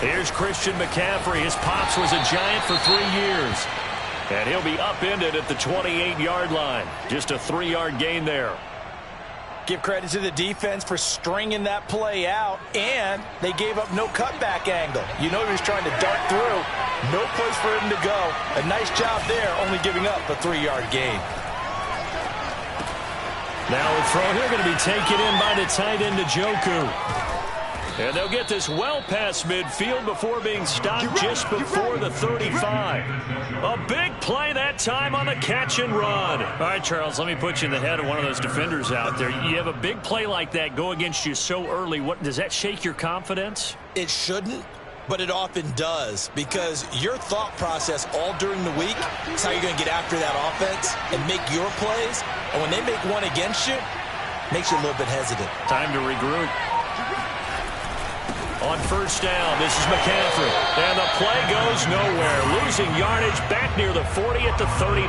Here's Christian McCaffrey. His pops was a Giant for 3 years. And he'll be upended at the 28-yard line. Just a 3-yard gain there. Give credit to the defense for stringing that play out, and they gave up no cutback angle. You know he was trying to dart through. No place for him to go. A nice job there, only giving up a 3-yard gain. Now the throw here going to be taken in by the tight end, Njoku. And they'll get this well past midfield before being stopped just before the 35. A big play that time on the catch and run. All right, Charles, let me put you in the head of one of those defenders out there. You have a big play like that go against you so early. What does that shake your confidence? It shouldn't, but it often does, because your thought process all during the week is how you're going to get after that offense and make your plays. And when they make one against you, it makes you a little bit hesitant. Time to regroup. On first down, this is McCaffrey. And the play goes nowhere. Losing yardage back near the 40 at the 39.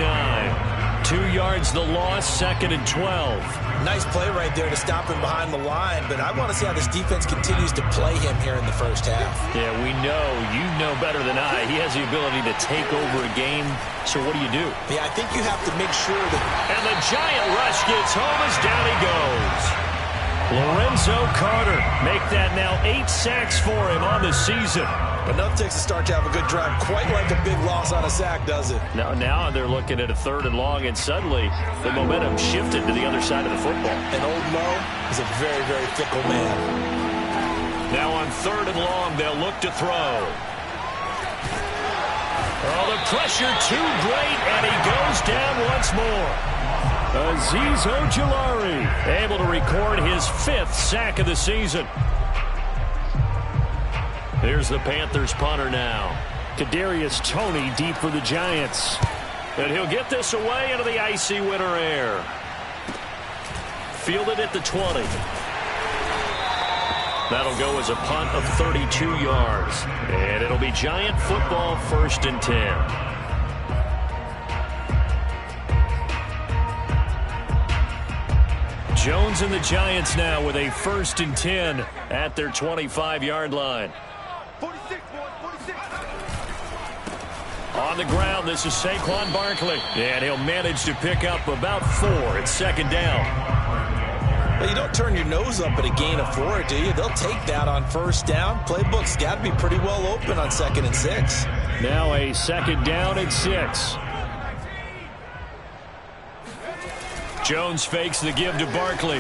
2 yards the loss, 2nd and 12. Nice play right there to stop him behind the line, but I want to see how this defense continues to play him here in the first half. Yeah, we know. You know better than I. He has the ability to take over a game. So what do you do? Yeah, I think you have to make sure that... And the Giant rush gets home as down he goes. Lorenzo Carter make that now 8 sacks for him on the season. Enough takes a start to have a good drive. Quite like a big loss on a sack, does it? Now they're looking at a 3rd and long, and suddenly the momentum shifted to the other side of the football. And Old Mo is a very, very fickle man. Now on 3rd and long, they'll look to throw. Oh, the pressure too great, and he goes down once more. Azeez Ojulari able to record his 5th sack of the season. Here's the Panthers punter now. Kadarius Toney deep for the Giants. And he'll get this away into the icy winter air. Fielded at the 20. That'll go as a punt of 32 yards. And it'll be Giant football, 1st and 10. Jones and the Giants now with a 1st and 10 at their 25-yard line. 46, 46. On the ground, this is Saquon Barkley. And he'll manage to pick up about 4. It's 2nd down. Well, you don't turn your nose up at a gain of 4, do you? They'll take that on 1st down. Playbook's got to be pretty well open on 2nd and 6. Now a 2nd down and 6. Jones fakes the give to Barkley.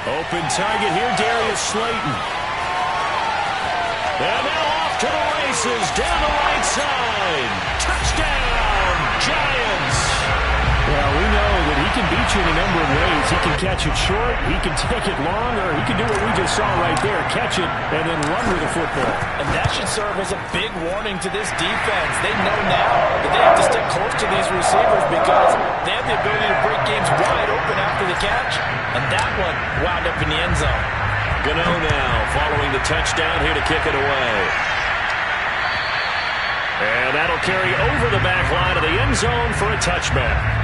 Open target here, Darius Slayton. And now off to the races, down the right side. Touchdown, Giants. Well, we know that he can beat you in a number of ways. He can catch it short, he can take it long, or he can do what we just saw right there, catch it and then run with the football. And that should serve as a big warning to this defense. They know now that they have to stick close to these receivers because they have the ability to break games wide open after the catch. And that one wound up in the end zone. Gano now following the touchdown here to kick it away. And that'll carry over the back line of the end zone for a touchback.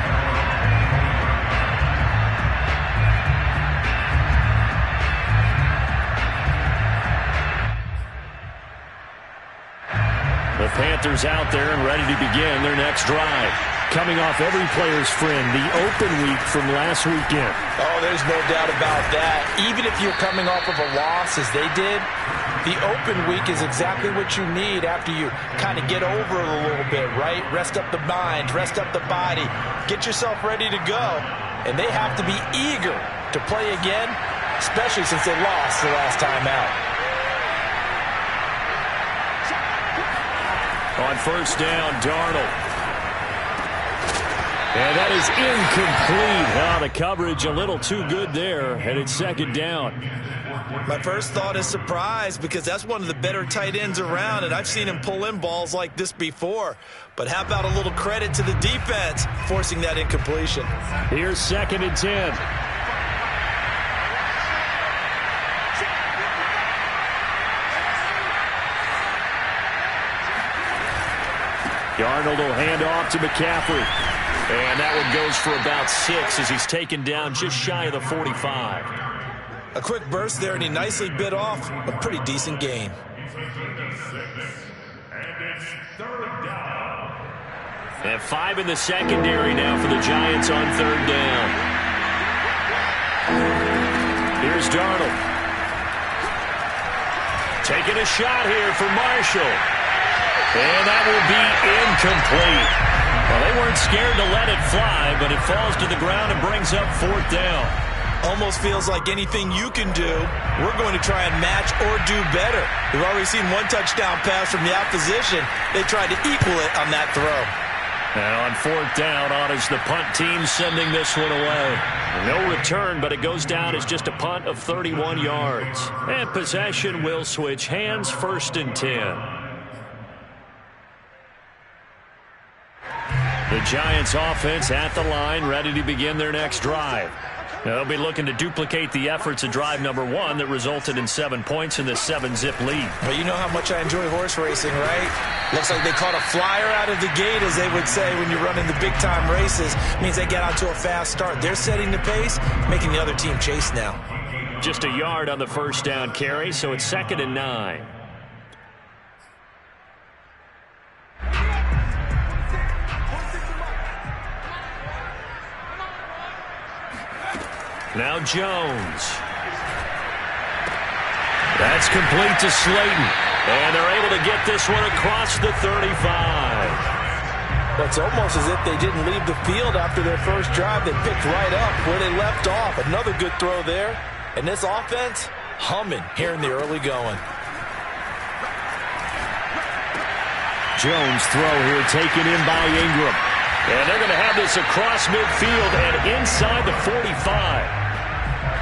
The Panthers out there and ready to begin their next drive. Coming off every player's friend, the open week from last weekend. Oh, there's no doubt about that. Even if you're coming off of a loss as they did, the open week is exactly what you need after you kind of get over it a little bit, right? Rest up the mind, rest up the body, get yourself ready to go. And they have to be eager to play again, especially since they lost the last time out. On 1st down, Darnold. And that is incomplete. Oh, the coverage a little too good there, and it's 2nd down. My first thought is surprise because that's one of the better tight ends around, and I've seen him pull in balls like this before. But how about a little credit to the defense forcing that incompletion? Here's 2nd and 10. Darnold will hand off to McCaffrey. And that one goes for about 6 as he's taken down just shy of the 45. A quick burst there, and he nicely bit off a pretty decent gain. And 5 in the secondary now for the Giants on 3rd down. Here's Darnold. Taking a shot here for Marshall. And that will be incomplete. Well, they weren't scared to let it fly, but it falls to the ground and brings up 4th down. Almost feels like anything you can do, we're going to try and match or do better. We've already seen 1 touchdown pass from the opposition. They tried to equal it on that throw. Now on 4th down, on is the punt team sending this one away. No return, but it goes down as just a punt of 31 yards. And possession will switch hands, 1st and 10. The Giants offense at the line, ready to begin their next drive. They'll be looking to duplicate the efforts of drive number 1 that resulted in 7 points in the 7-zip lead. Well, you know how much I enjoy horse racing, right? Looks like they caught a flyer out of the gate, as they would say when you're running the big-time races. Means they get out to a fast start. They're setting the pace, making the other team chase now. Just a yard on the 1st down carry, so it's 2nd and 9. Now Jones. That's complete to Slayton. And they're able to get this one across the 35. It's almost as if they didn't leave the field after their first drive. They picked right up where they left off. Another good throw there. And this offense, humming here in the early going. Jones throw here taken in by Ingram. And they're going to have this across midfield and inside the 45.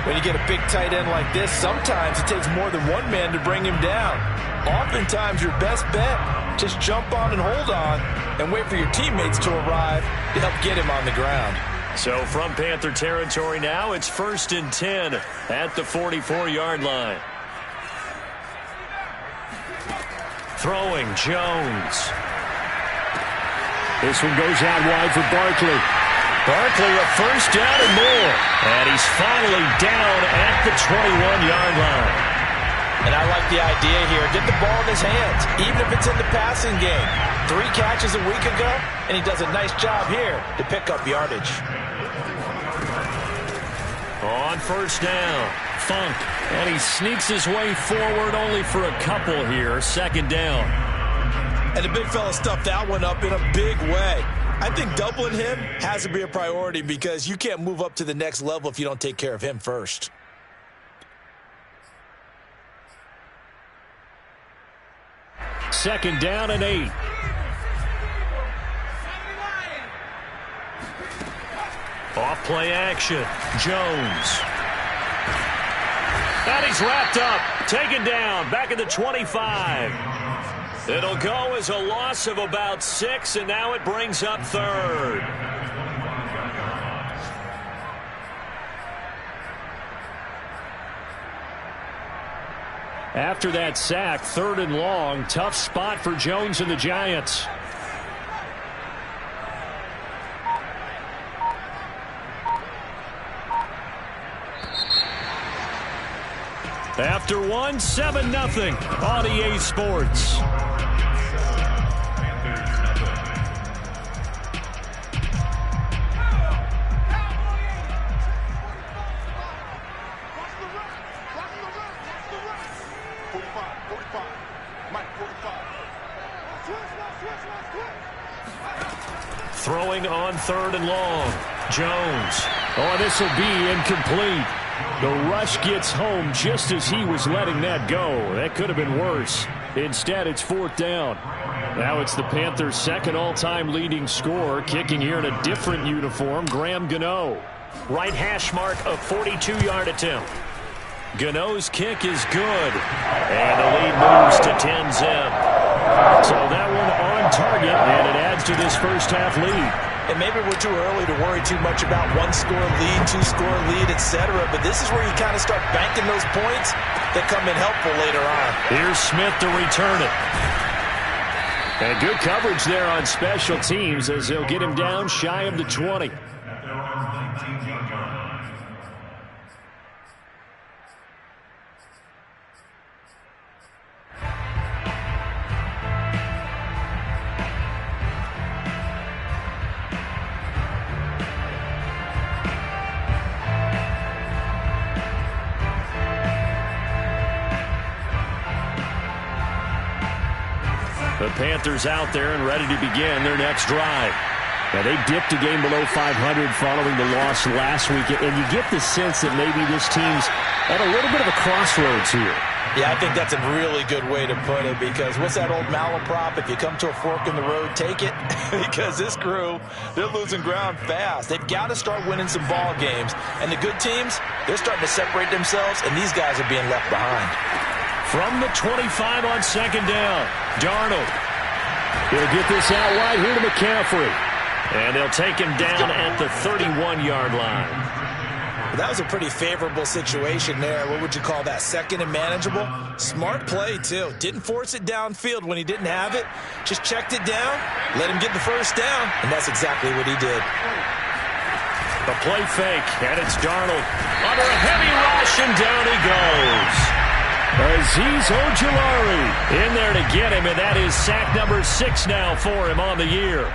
When you get a big tight end like this, sometimes it takes more than one man to bring him down. Oftentimes, your best bet, just jump on and hold on and wait for your teammates to arrive to help get him on the ground. So from Panther territory now, it's 1st and 10 at the 44-yard line. Throwing, Jones. This one goes out wide for Barkley. Barkley a 1st down and more. And he's finally down at the 21-yard line. And I like the idea here. Get the ball in his hands, even if it's in the passing game. 3 catches a week ago, and he does a nice job here to pick up yardage. On 1st down, Funk. And he sneaks his way forward only for a couple here. 2nd down. And the big fella stuffed that one up in a big way. I think doubling him has to be a priority because you can't move up to the next level if you don't take care of him first. Second down and 8. Off play action. Jones. And he's wrapped up. Taken down. Back at the 25. It'll go as a loss of about 6, and now it brings up 3rd. After that sack, 3rd and long. Tough spot for Jones and the Giants. After 1, 7-0 on EA Sports. Throwing on 3rd and long. Jones. Oh, this will be incomplete. The rush gets home just as he was letting that go. That could have been worse. Instead, it's 4th down. Now it's the Panthers' 2nd all-time leading scorer, kicking here in a different uniform, Graham Gano. Right hash mark, a 42-yard attempt. Gano's kick is good. And the lead moves to 10-zip. So that one on target, and it adds to this first half lead. And maybe we're too early to worry too much about 1-score lead, 2-score lead, etc. But this is where you kind of start banking those points that come in helpful later on. Here's Smith to return it. And good coverage there on special teams as they'll get him down shy of the 20. Panthers out there and ready to begin their next drive. Now, they dipped a game below 500 following the loss last week, and you get the sense that maybe this team's at a little bit of a crossroads here. Yeah, I think that's a really good way to put it, because what's that old malaprop? If you come to a fork in the road, take it. Because this crew, they're losing ground fast. They've got to start winning some ball games. And the good teams, they're starting to separate themselves, and these guys are being left behind. From the 25 on second down, Darnold. He'll get this out wide here to McCaffrey. And they'll take him down at the 31-yard line. That was a pretty favorable situation there. What would you call that? Second and manageable? Smart play, too. Didn't force it downfield when he didn't have it. Just checked it down, let him get the first down, and that's exactly what he did. The play fake, and it's Darnold. Under a heavy rush, and down he goes. Azeez Ojulari in there to get him, and that is sack number 6 now for him on the year.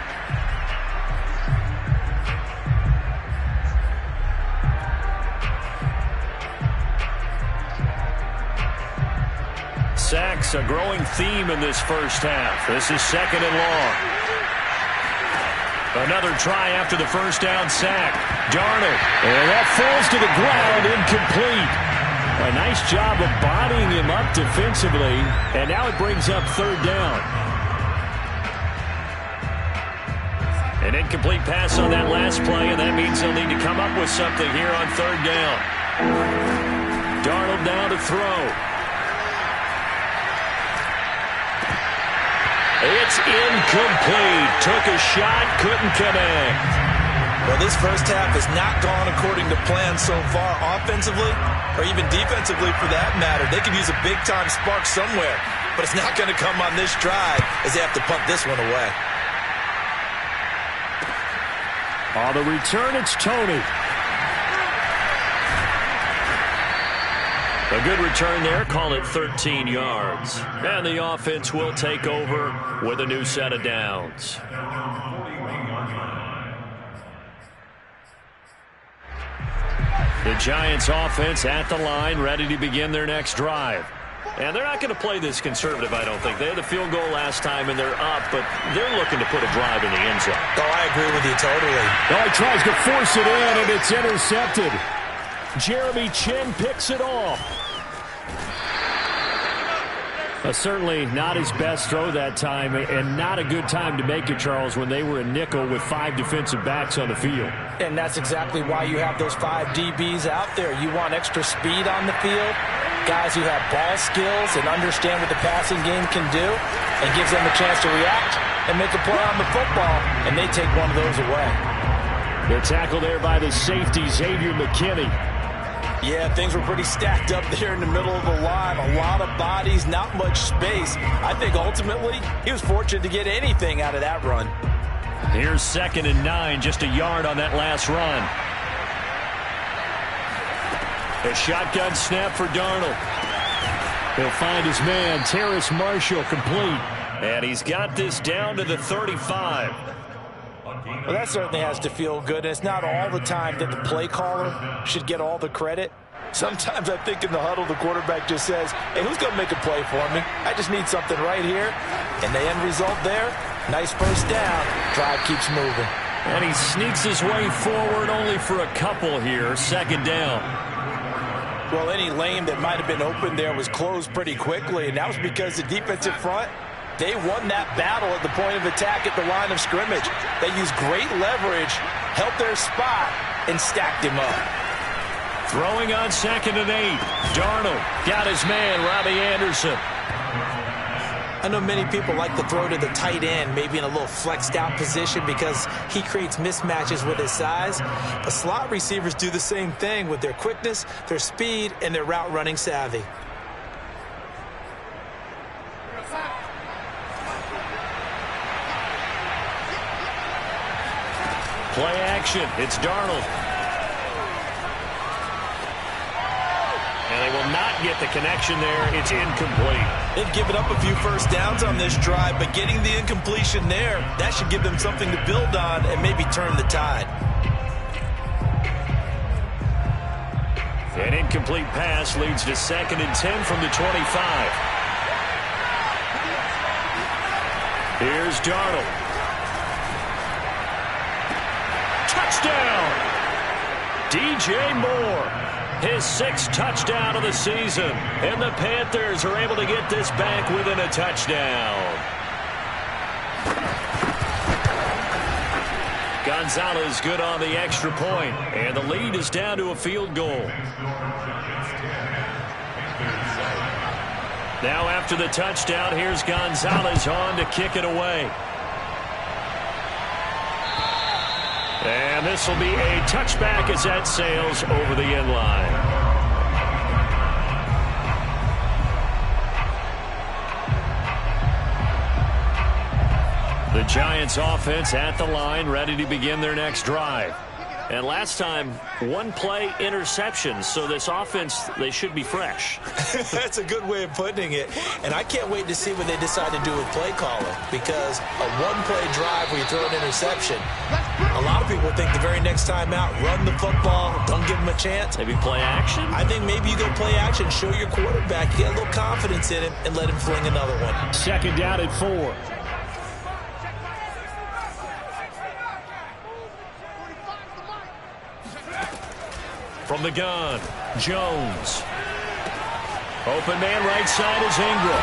Sacks, a growing theme in this first half. This is second and long. Another try after the first down sack. Darnold, and that falls to the ground, incomplete. A nice job of bodying him up defensively, and now it brings up third down. An incomplete pass on that last play, and that means they'll need to come up with something here on third down. Darnold now to throw. It's incomplete. Took a shot, couldn't connect. Well, this first half has not gone according to plan so far offensively, or even defensively for that matter. They could use a big-time spark somewhere, but it's not going to come on this drive as they have to punt this one away. On the return, it's Tony. A good return there, call it 13 yards. And the offense will take over with a new set of downs. The Giants offense at the line, ready to begin their next drive. And they're not going to play this conservative, I don't think. They had the field goal last time, and they're up, but they're looking to put a drive in the end zone. Oh, I agree with you totally. Oh, he tries to force it in, and it's intercepted. Jeremy Chinn picks it off. Certainly not his best throw that time, and not a good time to make it, Charles, when they were a nickel with 5 defensive backs on the field. And that's exactly why you have those 5 DBs out there. You want extra speed on the field, guys who have ball skills and understand what the passing game can do, and gives them a chance to react and make a play on the football, and they take one of those away. The tackle there by the safety, Xavier McKinney. Yeah, things were pretty stacked up there in the middle of the line. A lot of bodies, not much space. I think ultimately he was fortunate to get anything out of that run. Here's 2nd and 9, just a yard on that last run. A shotgun snap for Darnold. He'll find his man, Terrace Marshall, complete. And he's got this down to the 35. Well, that certainly has to feel good. And it's not all the time that the play caller should get all the credit. Sometimes I think in the huddle, the quarterback just says, hey, who's going to make a play for me? I just need something right here. And the end result there, nice first down. Drive keeps moving. And he sneaks his way forward only for a couple here. 2nd down. Well, any lane that might have been open there was closed pretty quickly. And that was because the defensive front, they won that battle at the point of attack at the line of scrimmage. They used great leverage, held their spot, and stacked him up. Throwing on 2nd and 8. Darnold got his man, Robbie Anderson. I know many people like to throw to the tight end, maybe in a little flexed out position because he creates mismatches with his size. But slot receivers do the same thing with their quickness, their speed, and their route running savvy. Play action. It's Darnold. And they will not get the connection there. It's incomplete. They've given up a few first downs on this drive, but getting the incompletion there, that should give them something to build on and maybe turn the tide. An incomplete pass leads to 2nd and 10 from the 25. Here's Darnold. Touchdown! DJ Moore, his 6th touchdown of the season. And the Panthers are able to get this back within a touchdown. Gonzalez good on the extra point, and the lead is down to a field goal. Now after the touchdown, here's Gonzalez on to kick it away. And this will be a touchback as that sails over the end line. The Giants offense at the line, ready to begin their next drive. And last time, 1-play interception, so this offense, they should be fresh. That's a good way of putting it. And I can't wait to see what they decide to do with play calling, because a 1-play drive where you throw an interception, a lot of people think the very next time out, run the football, don't give them a chance. Maybe play action? I think maybe you go play action, show your quarterback, get a little confidence in him, and let him fling another one. 2nd down at 4. From the gun, Jones. Open man right side is Ingram.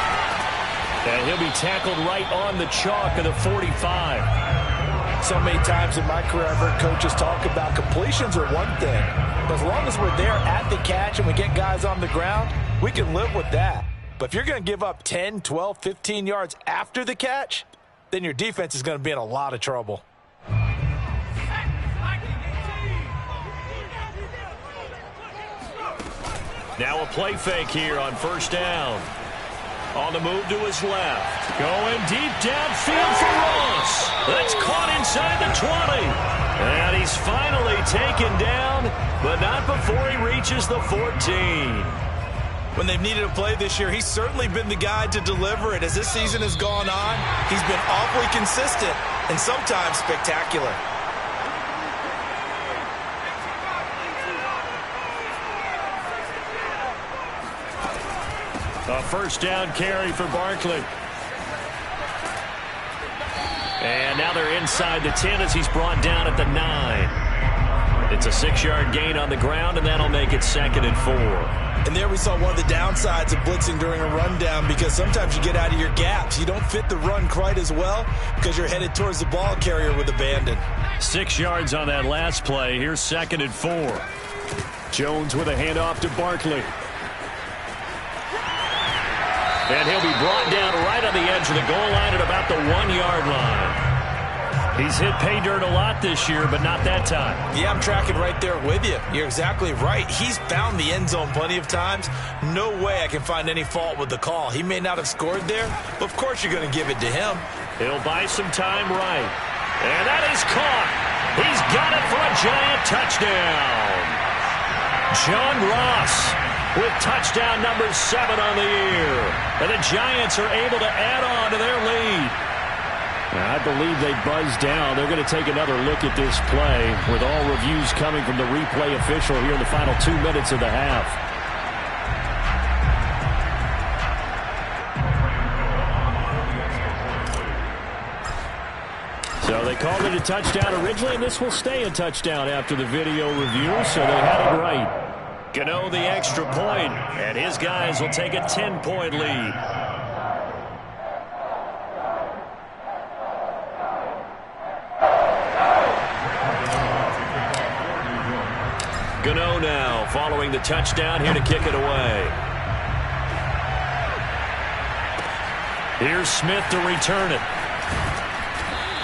And he'll be tackled right on the chalk of the 45. So many times in my career I've heard coaches talk about completions are one thing. But as long as we're there at the catch and we get guys on the ground, we can live with that. But if you're going to give up 10, 12, 15 yards after the catch, then your defense is going to be in a lot of trouble. Now a play fake here on 1st down. On the move to his left. Going deep downfield for Ross. That's caught inside the 20. And he's finally taken down, but not before he reaches the 14. When they've needed a play this year, he's certainly been the guy to deliver it. As this season has gone on, he's been awfully consistent and sometimes spectacular. A 1st down carry for Barkley. And now they're inside the 10 as he's brought down at the 9. It's a 6-yard gain on the ground, and that'll make it 2nd and 4. And there we saw one of the downsides of blitzing during a rundown, because sometimes you get out of your gaps. You don't fit the run quite as well because you're headed towards the ball carrier with abandon. 6 yards on that last play. Here's 2nd and 4. Jones with a handoff to Barkley. And he'll be brought down right on the edge of the goal line at about the 1-yard line. He's hit pay dirt a lot this year, but not that time. Yeah, I'm tracking right there with you. You're exactly right. He's found the end zone plenty of times. No way I can find any fault with the call. He may not have scored there, but of course you're going to give it to him. He'll buy some time right. And that is caught. He's got it for a Giant touchdown. John Ross with touchdown number 7 on the year. And the Giants are able to add on to their lead. I believe they buzzed down. They're going to take another look at this play, with all reviews coming from the replay official here in the final 2 minutes of the half. So they called it a touchdown originally, and this will stay a touchdown after the video review, so they had it right. Gano the extra point, and his guys will take a 10-point lead. Gano now following the touchdown, here to kick it away. Here's Smith to return it.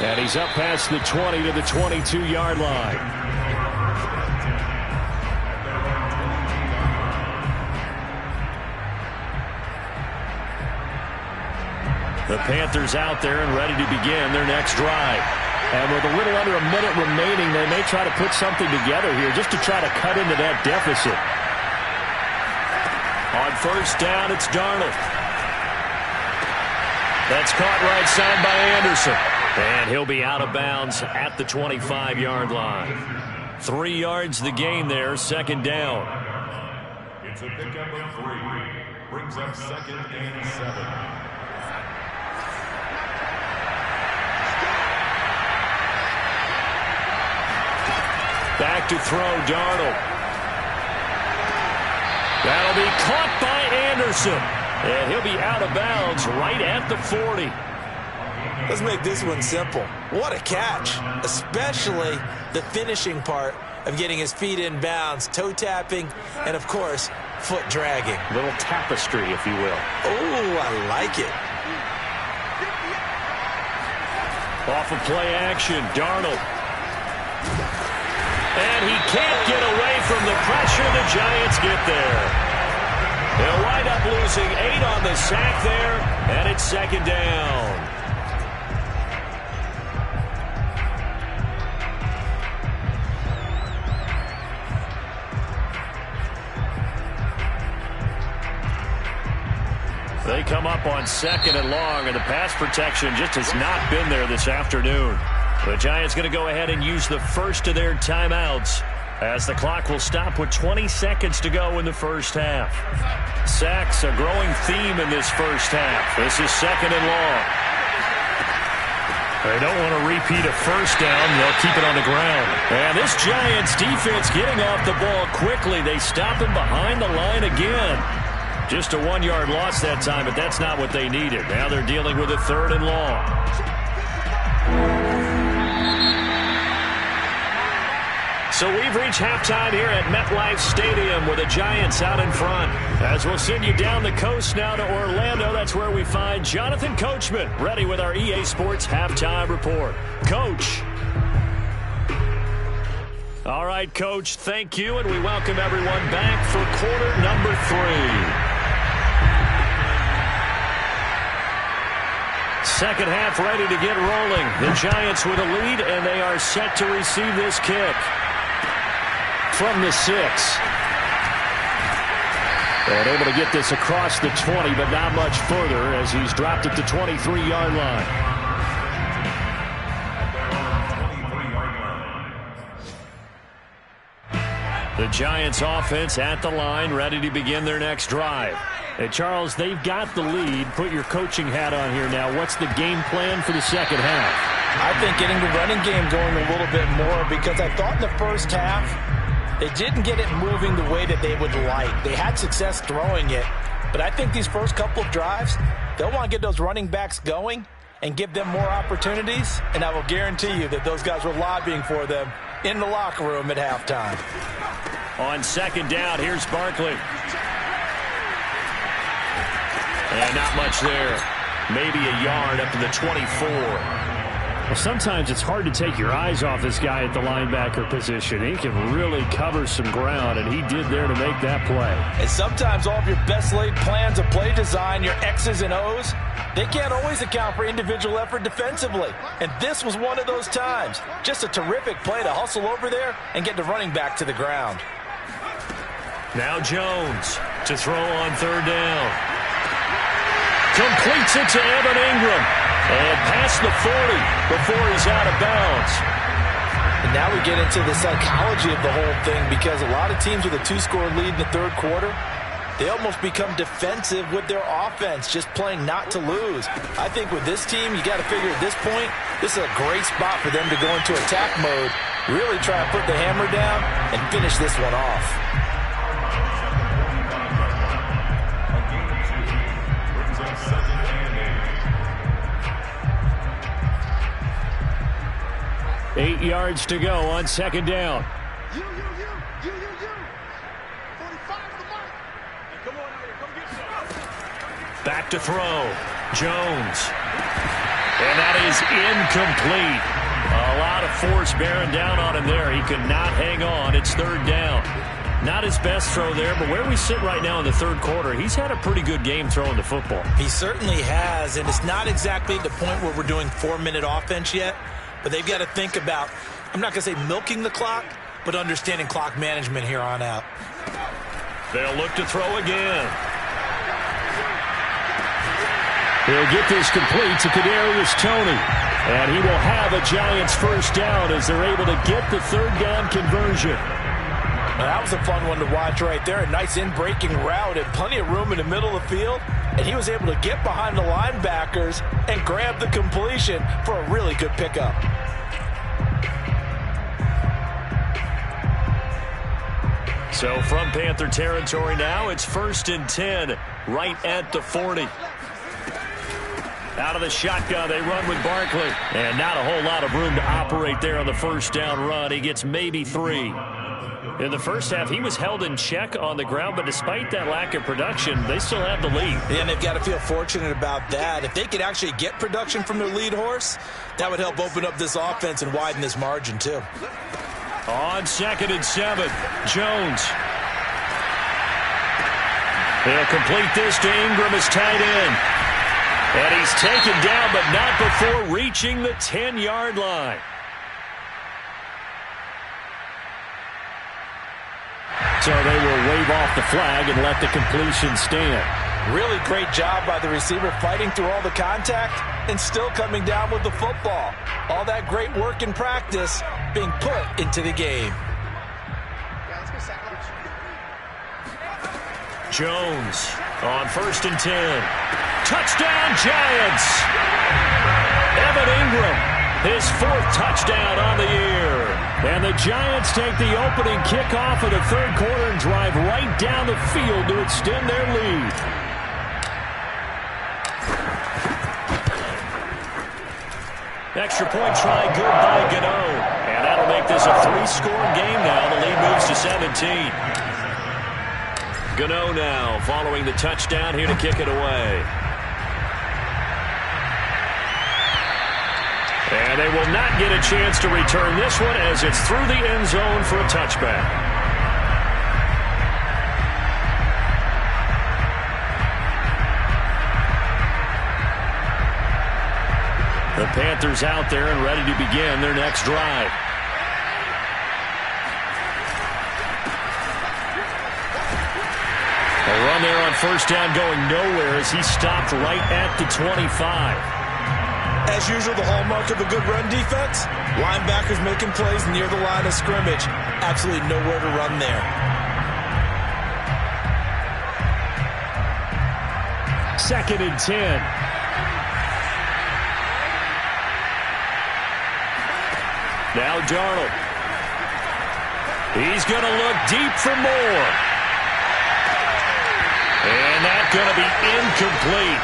And he's up past the 20 to the 22-yard line. The Panthers out there and ready to begin their next drive. And with a little under a minute remaining, they may try to put something together here just to try to cut into that deficit. On 1st down, it's Darnold. That's caught right side by Anderson. And he'll be out of bounds at the 25-yard line. 3 yards the gain there, 2nd down. It's a pickup of 3. Brings up 2nd and 7. Back to throw, Darnold. That'll be caught by Anderson. And he'll be out of bounds right at the 40. Let's make this one simple. What a catch, especially the finishing part of getting his feet in bounds, toe tapping, and of course, foot dragging. Little tapestry, if you will. Oh, I like it. Off of play action, Darnold. And he can't get away from the pressure. The Giants get there. They'll wind up losing 8 on the sack there, and it's second down. They come up on 2nd and long, and the pass protection just has not been there this afternoon. The Giants going to go ahead and use the first of their timeouts as the clock will stop with 20 seconds to go in the first half. Sacks, a growing theme in this first half. This is 2nd and long. They don't want to repeat a first down. They'll keep it on the ground. And this Giants defense getting off the ball quickly. They stop him behind the line again. Just a 1-yard loss that time, but that's not what they needed. Now they're dealing with a 3rd and long. So we've reached halftime here at MetLife Stadium with the Giants out in front. As we'll send you down the coast now to Orlando, that's where we find Jonathan Coachman ready with our EA Sports Halftime Report. Coach. All right, Coach, thank you, and we welcome everyone back for quarter number 3. Second half ready to get rolling. The Giants with a lead, and they are set to receive this kick from the 6. And able to get this across the 20, but not much further as he's dropped at the 23-yard line. The Giants offense at the line, ready to begin their next drive. And Charles, they've got the lead. Put your coaching hat on here now. What's the game plan for the second half? I think getting the running game going a little bit more, because I thought in the first half they didn't get it moving the way that they would like. They had success throwing it, but I think these first couple of drives, they'll want to get those running backs going and give them more opportunities, and I will guarantee you that those guys were lobbying for them in the locker room at halftime. On second down, here's Barkley. And not much there. Maybe a yard up to the 24. Well, sometimes it's hard to take your eyes off this guy at the linebacker position. He can really cover some ground, and he did there to make that play. And sometimes all of your best laid plans of play design, your X's and O's, they can't always account for individual effort defensively. And this was one of those times. Just a terrific play to hustle over there and get the running back to the ground. Now Jones to throw on third down. Completes it to Evan Ingram. And past the 40 before he's out of bounds. And now we get into the psychology of the whole thing, because a lot of teams with a 2-score lead in the third quarter, they almost become defensive with their offense, just playing not to lose. I think with this team, you got to figure at this point, this is a great spot for them to go into attack mode, really try to put the hammer down and finish this one off. Eight yards to go on second down. 45 the mark. Come on, come get some. Back to throw. Jones. And that is incomplete. A lot of force bearing down on him there. He could not hang on. It's third down. Not his best throw there, but where we sit right now in the third quarter, he's had a pretty good game throwing the football. He certainly has, and it's not exactly the point where we're doing 4-minute offense yet. But they've got to think about, I'm not going to say milking the clock, but understanding clock management here on out. They'll look to throw again. He'll get this complete to Kadarius Toney. And he will have a Giants first down as they're able to get the third down conversion. Now, that was a fun one to watch right there. A nice in-breaking route and plenty of room in the middle of the field. And he was able to get behind the linebackers and grab the completion for a really good pickup. So from Panther territory now, it's 1st and 10, right at the 40. Out of the shotgun, they run with Barkley. And not a whole lot of room to operate there on the first down run. He gets maybe 3. In the first half, he was held in check on the ground, but despite that lack of production, they still have the lead. And they've got to feel fortunate about that. If they could actually get production from their lead horse, that would help open up this offense and widen this margin too. On 2nd and 7, Jones. He'll complete this to Ingram as tight end. And he's taken down, but not before reaching the 10-yard line. So they will wave off the flag and let the completion stand. Really great job by the receiver fighting through all the contact and still coming down with the football. All that great work in practice being put into the game. Jones on 1st and 10. Touchdown, Giants! Evan Ingram, his 4th touchdown on the year. And the Giants take the opening kickoff of the 3rd quarter and drive right down the field to extend their lead. Extra point try good by Gano. And that'll make this a 3-score game now. The lead moves to 17. Gano now following the touchdown here to kick it away. And they will not get a chance to return this one as it's through the end zone for a touchback. The Panthers out there and ready to begin their next drive. A run there on 1st down going nowhere as he stopped right at the 25. As usual, the hallmark of a good run defense, linebackers making plays near the line of scrimmage. Absolutely nowhere to run there. 2nd and 10. Now Darnold. He's going to look deep for more. And that's going to be incomplete.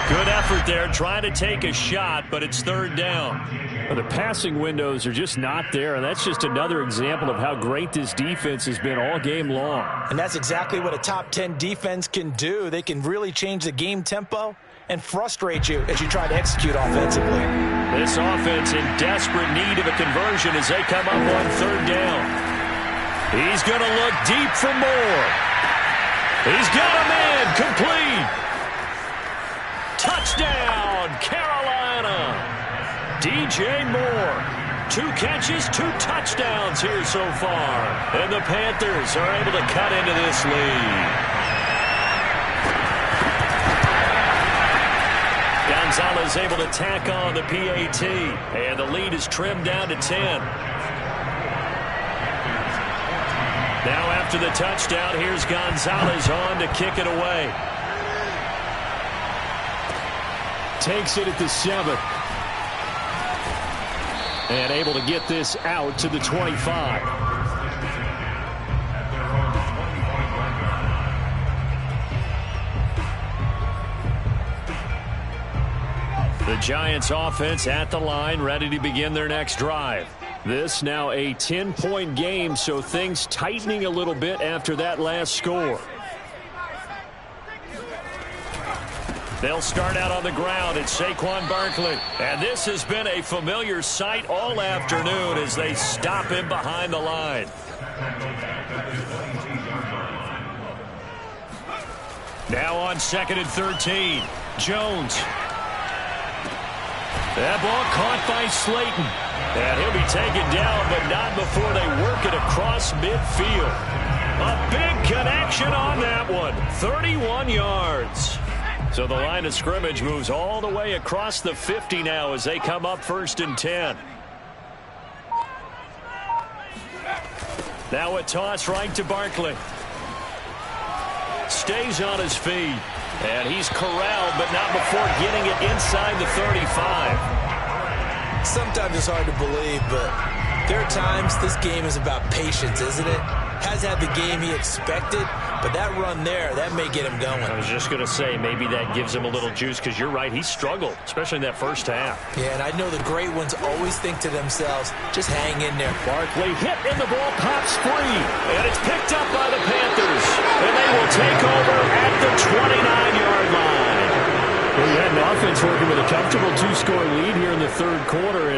Good effort there, trying to take a shot, but it's 3rd down. Well, the passing windows are just not there, and that's just another example of how great this defense has been all game long. And that's exactly what a top 10 defense can do. They can really change the game tempo and frustrate you as you try to execute offensively. This offense in desperate need of a conversion as they come up on 3rd down. He's going to look deep for more. He's got a man, complete. Touchdown, Carolina. DJ Moore. 2 catches, 2 touchdowns here so far. And the Panthers are able to cut into this lead. Gonzalez able to tack on the PAT. And the lead is trimmed down to 10. Now after the touchdown, here's Gonzalez on to kick it away. Takes it at the 7. And able to get this out to the 25. The Giants offense at the line, ready to begin their next drive. This now a 10-point game, so things tightening a little bit after that last score. They'll start out on the ground. It's Saquon Barkley. And this has been a familiar sight all afternoon as they stop him behind the line. Now on 2nd and 13. Jones. That ball caught by Slayton. And he'll be taken down, but not before they work it across midfield. A big connection on that one. 31 yards. So the line of scrimmage moves all the way across the 50 now as they come up 1st and 10. Now a toss right to Barkley. Stays on his feet. And he's corralled, but not before getting it inside the 35. Sometimes it's hard to believe, but There are times this game is about patience, isn't it? Hasn't had the game he expected, but that run there, that may get him going. I was just going to say, maybe that gives him a little juice, because you're right, he struggled, especially in that first half. Yeah, and I know the great ones always think to themselves, just hang in there. Barkley hit and the ball pops free, and it's picked up by the Panthers, and they will take over at the 29-yard line. Well, you had an offense working with a comfortable 2-score lead here in the third quarter,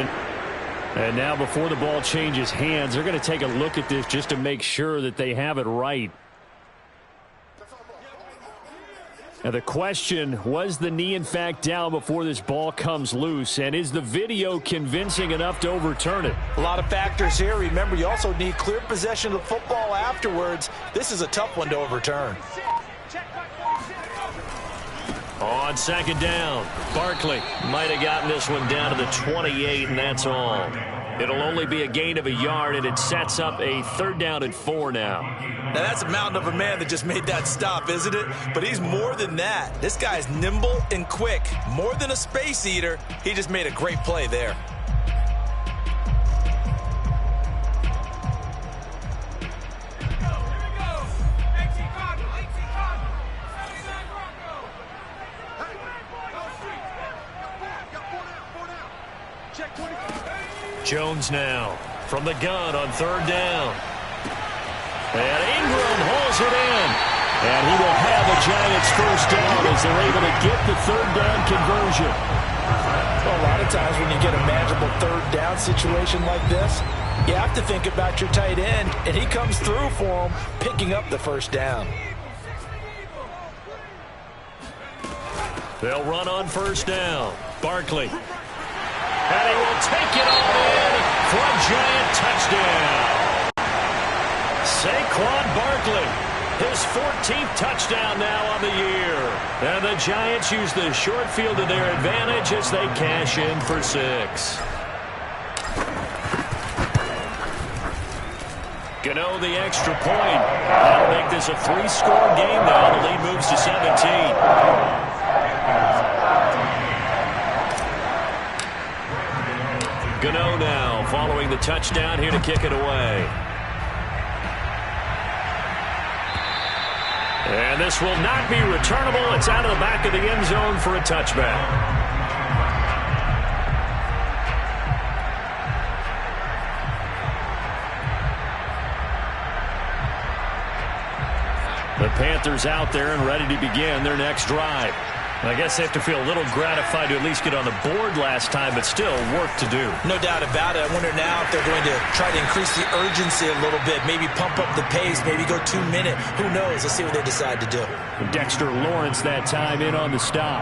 and now before the ball changes hands, they're going to take a look at this just to make sure that they have it right. Now the question, was the knee in fact down before this ball comes loose, and is the video convincing enough to overturn it? A lot of factors here. Remember, you also need clear possession of the football afterwards. This is a tough one to overturn. On second down, Barkley might have gotten this one down to the 28, and that's all. It'll only be a gain of a yard, and it sets up a 3rd down and 4 now. Now, that's a mountain of a man that just made that stop, isn't it? But he's more than that. This guy's nimble and quick. More than a space eater, he just made a great play there. Jones now from the gun on 3rd down. And Ingram hauls it in. And he will have the Giants' 1st down as they're able to get the 3rd down conversion. Well, a lot of times when you get a manageable 3rd down situation like this, you have to think about your tight end, and he comes through for him, picking up the 1st down. They'll run on 1st down. Barkley. And he will take it all in for a Giant touchdown. Saquon Barkley, his 14th touchdown now on the year. And the Giants use the short field to their advantage as they cash in for 6. Gano the extra point. That'll make this a 3-score game now. The lead moves to 17. Gano now following the touchdown here to kick it away. And this will not be returnable. It's out of the back of the end zone for a touchback. The Panthers out there and ready to begin their next drive. I guess they have to feel a little gratified to at least get on the board last time, but still work to do. No doubt about it. I wonder now if they're going to try to increase the urgency a little bit, maybe pump up the pace, maybe go 2-minute. Who knows? Let's see what they decide to do. Dexter Lawrence that time in on the stop.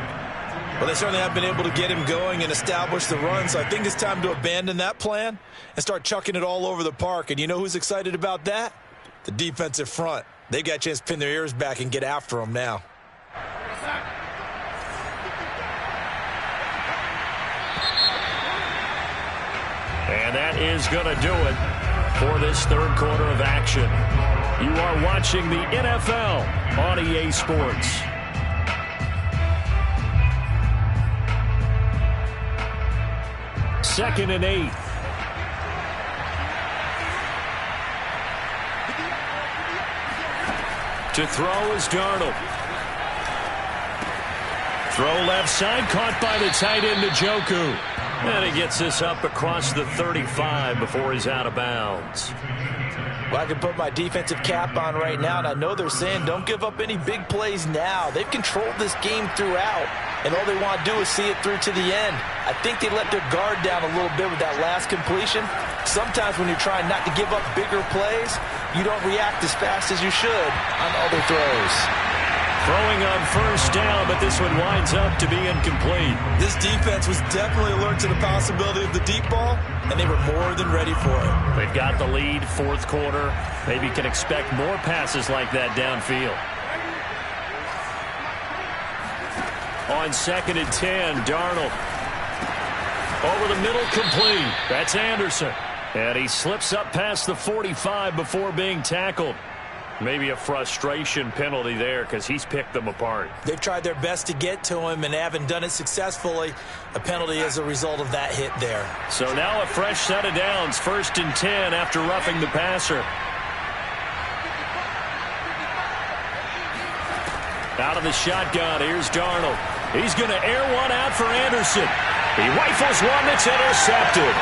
Well, they certainly have been able to get him going and establish the run, so I think it's time to abandon that plan and start chucking it all over the park. And you know who's excited about that? The defensive front. They got a chance to pin their ears back and get after him now. And that is going to do it for this 3rd quarter of action. You are watching the NFL on EA Sports. Second and 8. To throw is Darnold. Throw left side, caught by the tight end Njoku. And he gets this up across the 35 before he's out of bounds. Well, I can put my defensive cap on right now, and I know they're saying don't give up any big plays now. They've controlled this game throughout, and all they want to do is see it through to the end. I think they let their guard down a little bit with that last completion. Sometimes when you're trying not to give up bigger plays, you don't react as fast as you should on other throws. Throwing on 1st down, but this one winds up to be incomplete. This defense was definitely alert to the possibility of the deep ball, and they were more than ready for it. They've got the lead, 4th quarter. Maybe can expect more passes like that downfield. On 2nd and 10, Darnold. Over the middle, complete. That's Anderson. And he slips up past the 45 before being tackled. Maybe a frustration penalty there because he's picked them apart. They've tried their best to get to him and haven't done it successfully. A penalty as a result of that hit there. So now a fresh set of downs, 1st and 10 after roughing the passer. Out of the shotgun, here's Darnold. He's going to air one out for Anderson. He rifles one that's intercepted.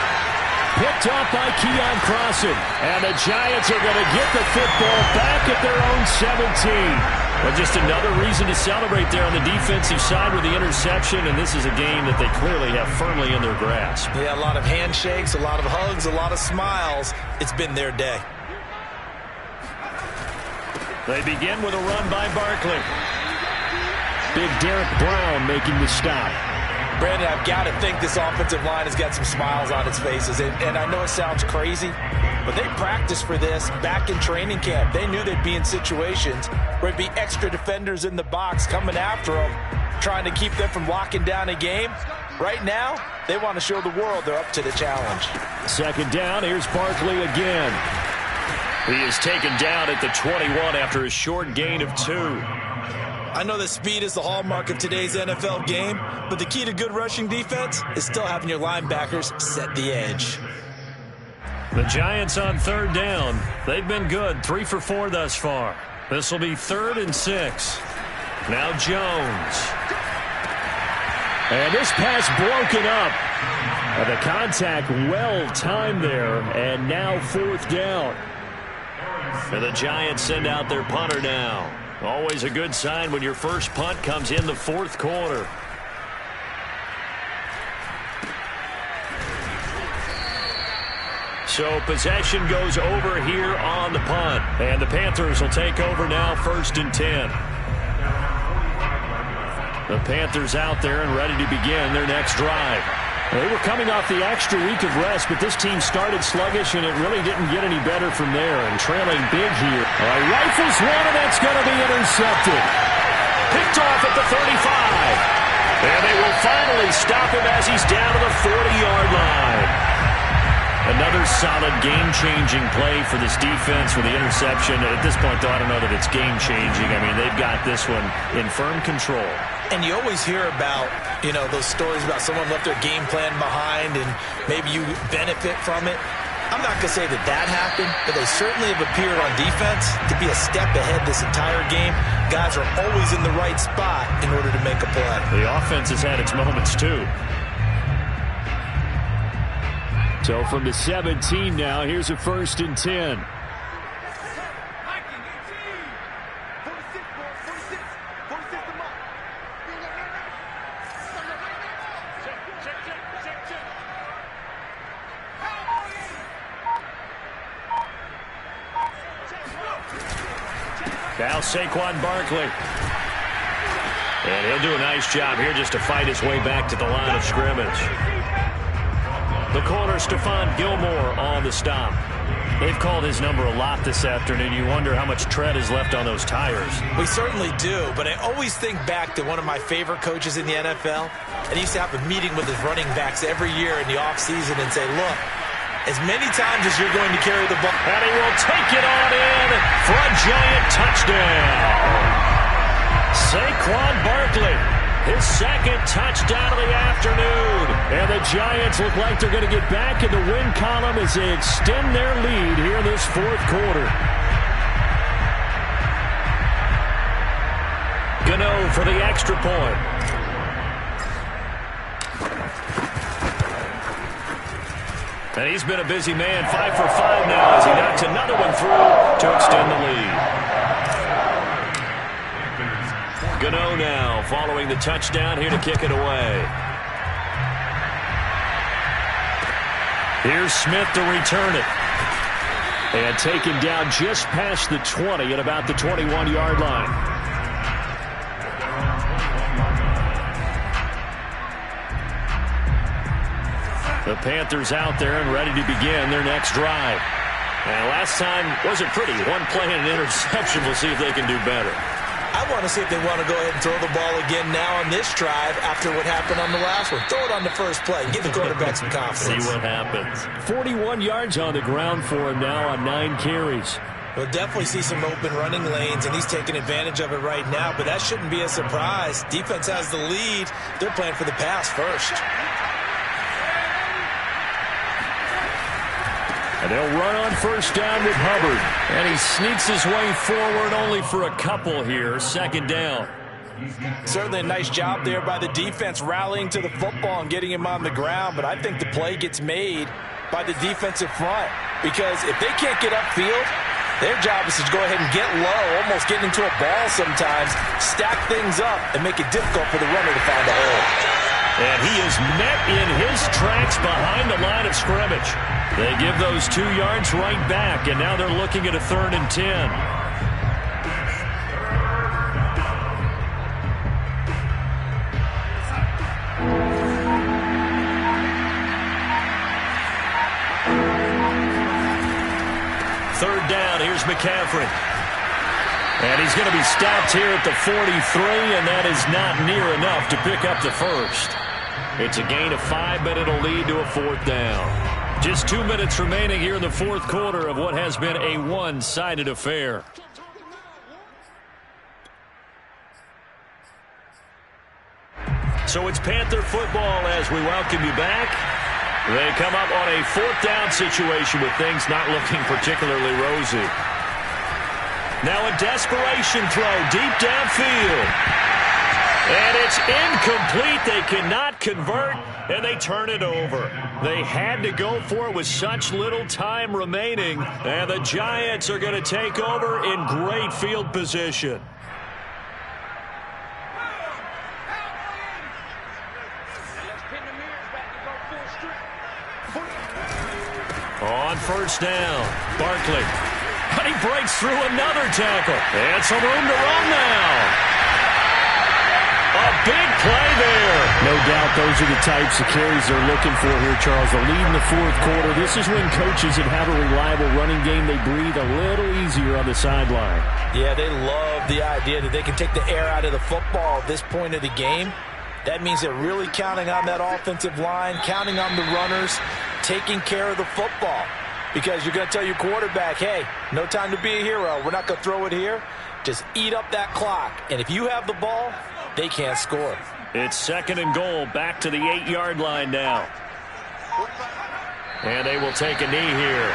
Picked off by Keon Crossen. And the Giants are going to get the football back at their own 17. Well, just another reason to celebrate there on the defensive side with the interception, and this is a game that they clearly have firmly in their grasp. Yeah, a lot of handshakes, a lot of hugs, a lot of smiles. It's been their day. They begin with a run by Barkley. Big Derek Brown making the stop. Brandon, I've got to think this offensive line has got some smiles on its faces. And I know it sounds crazy, but they practiced for this back in training camp. They knew they'd be in situations where it'd be extra defenders in the box coming after them, trying to keep them from locking down a game. Right now, they want to show the world they're up to the challenge. 2nd down, here's Barkley again. He is taken down at the 21 after a short gain of 2. I know that speed is the hallmark of today's NFL game, but the key to good rushing defense is still having your linebackers set the edge. The Giants on 3rd down. They've been good, 3 for 4 thus far. This will be 3rd and 6. Now Jones. And this pass broken up. And the contact well timed there, and now 4th down. And the Giants send out their punter now. Always a good sign when your first punt comes in the 4th quarter. So possession goes over here on the punt. And the Panthers will take over now, 1st and 10. The Panthers out there and ready to begin their next drive. They were coming off the extra week of rest, but this team started sluggish, and it really didn't get any better from there. And trailing big here. Rifles one, and that's going to be intercepted. Picked off at the 35. And they will finally stop him as he's down to the 40-yard line. Another solid game-changing play for this defense with the interception. At this point, though, I don't know that it's game-changing. I mean, they've got this one in firm control. And you always hear about, those stories about someone left their game plan behind and maybe you benefit from it. I'm not going to say that happened, but they certainly have appeared on defense to be a step ahead this entire game. Guys are always in the right spot in order to make a play. The offense has had its moments, too. So from the 17 now, here's a 1st and 10. Now Saquon Barkley. And he'll do a nice job here just to fight his way back to the line of scrimmage. The corner, Stephon Gilmore, on the stop. They've called his number a lot this afternoon. You wonder how much tread is left on those tires. We certainly do, but I always think back to one of my favorite coaches in the NFL. And he used to have a meeting with his running backs every year in the offseason and say, look, as many times as you're going to carry the ball. And he will take it on in for a giant touchdown. Saquon Barkley, his 2nd touchdown of the afternoon. And the Giants look like they're going to get back in the win column as they extend their lead here in this 4th quarter. Gano for the extra point. And he's been a busy man, 5 for 5 now as he knocks another one through to extend the lead. Gano now following the touchdown here to kick it away. Here's Smith to return it. And taken down just past the 20 at about the 21-yard line. The Panthers out there and ready to begin their next drive. And last time wasn't pretty. One play and an interception. We'll see if they can do better. I want to see if they want to go ahead and throw the ball again now on this drive after what happened on the last one. Throw it on the first play. Give the quarterback some confidence. See what happens. 41 yards on the ground for him now on 9 carries. We'll definitely see some open running lanes, and he's taking advantage of it right now, but that shouldn't be a surprise. Defense has the lead. They're playing for the pass first. And they'll run on first down with Hubbard. And he sneaks his way forward only for a couple here. Second down. Certainly a nice job there by the defense rallying to the football and getting him on the ground, but I think the play gets made by the defensive front, because if they can't get upfield, their job is to go ahead and get low, almost getting into a ball sometimes, stack things up, and make it difficult for the runner to find a hole. And he is met in his tracks behind the line of scrimmage. They give those 2 yards right back, and now they're looking at a 3rd and 10. Third down, here's McCaffrey. And he's going to be stopped here at the 43, and that is not near enough to pick up the first. It's a gain of 5, but it'll lead to a 4th down. Just 2 minutes remaining here in the 4th quarter of what has been a one-sided affair. So it's Panther football as we welcome you back. They come up on a 4th down situation with things not looking particularly rosy. Now a desperation throw deep downfield. And it's incomplete. They cannot convert, and they turn it over. They had to go for it with such little time remaining, and the Giants are going to take over in great field position. On first down, Barkley. But he breaks through another tackle. And some room to run now. A big play there. No doubt those are the types of carries they're looking for here, Charles. The lead in the 4th quarter. This is when coaches that have a reliable running game, they breathe a little easier on the sideline. Yeah, they love the idea that they can take the air out of the football at this point of the game. That means they're really counting on that offensive line, counting on the runners, taking care of the football. Because you're going to tell your quarterback, hey, no time to be a hero. We're not going to throw it here. Just eat up that clock. And if you have the ball, they can't score. It's 2nd and goal, back to the 8-yard line now. And they will take a knee here.